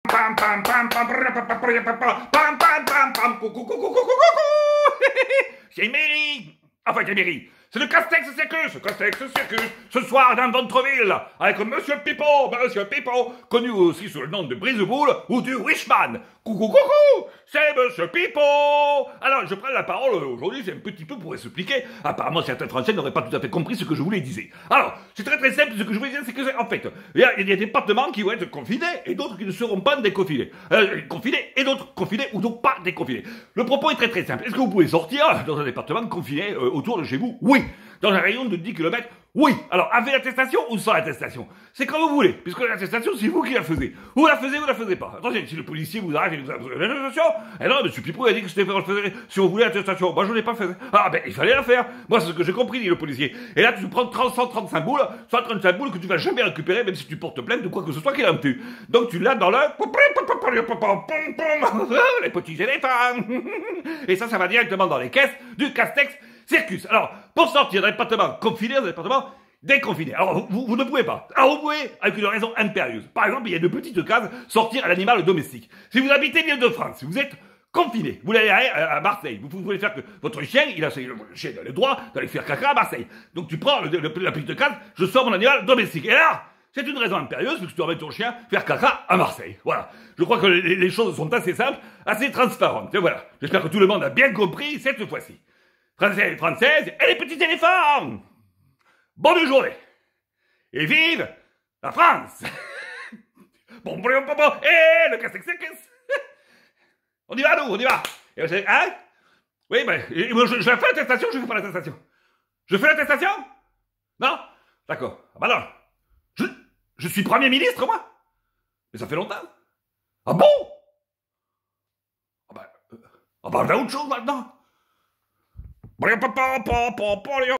Pam pam pam pam pam pam pam pam coucou coucou coucou coucou. C'est Mairie. Enfin c'est Mairie. C'est le Castex Circus, ce soir dans Ventreville, avec Monsieur Pipo, connu aussi sous le nom de Briseboule ou du Wishman. Coucou, coucou, c'est Monsieur Pipo. Alors, je prends la parole aujourd'hui, c'est un petit peu pour expliquer. Apparemment, certains Français n'auraient pas tout à fait compris ce que je voulais dire. Alors, c'est très très simple, ce que je voulais dire, c'est que, en fait, il y a des départements qui vont être confinés et d'autres qui ne seront pas déconfinés. Confinés et d'autres confinés ou donc pas déconfinés. Le propos est très très simple. Est-ce que vous pouvez sortir dans un département confiné autour de chez vous? Oui. Dans un rayon de 10 km? Oui. Alors, avec l'attestation ou sans l'attestation? C'est comme vous voulez, puisque l'attestation, c'est vous qui la faisiez. Vous la faisiez ou la faisiez pas. Attention, si le policier vous arrête et vous a l'attestation, eh non, M. Pipou a dit que c'était si on voulait l'attestation. Moi, je ne l'ai pas fait. Ah, ben, il fallait la faire. Moi, c'est ce que j'ai compris, dit le policier. Et là, tu prends 135 boules, 135 boules que tu vas jamais récupérer, même si tu portes plainte de quoi que ce soit qui l'a tué. Donc, tu l'as dans le... les petits éléphants. Et ça va directement dans les caisses du Castex Circus. Alors, pour sortir d'un département confiné dans un département déconfiné. Alors, vous ne pouvez pas. Alors, vous pouvez, avec une raison impérieuse. Par exemple, il y a de petites cases, sortir à l'animal domestique. Si vous habitez l'Île-de-France, si vous êtes confiné, vous allez aller à Marseille. Vous voulez faire que votre chien, le chien a le droit d'aller faire caca à Marseille. Donc, tu prends la petite case, je sors mon animal domestique. Et là, c'est une raison impérieuse, parce que tu dois mettre ton chien faire caca à Marseille. Voilà. Je crois que les choses sont assez simples, assez transparentes. Et voilà. J'espère que tout le monde a bien compris cette fois-ci. Français et Françaises, et les petits éléphants! Bonne journée! Et vive la France! Bon, et le Castex Circus! On y va, nous, on y va! Hein? Oui, ben, je fais l'attestation ou je fais pas l'attestation? Je fais l'attestation? Non? D'accord. Ah bah non. Je suis Premier ministre, moi? Mais ça fait longtemps. Ah bon? Ah bah, on a autre chose maintenant.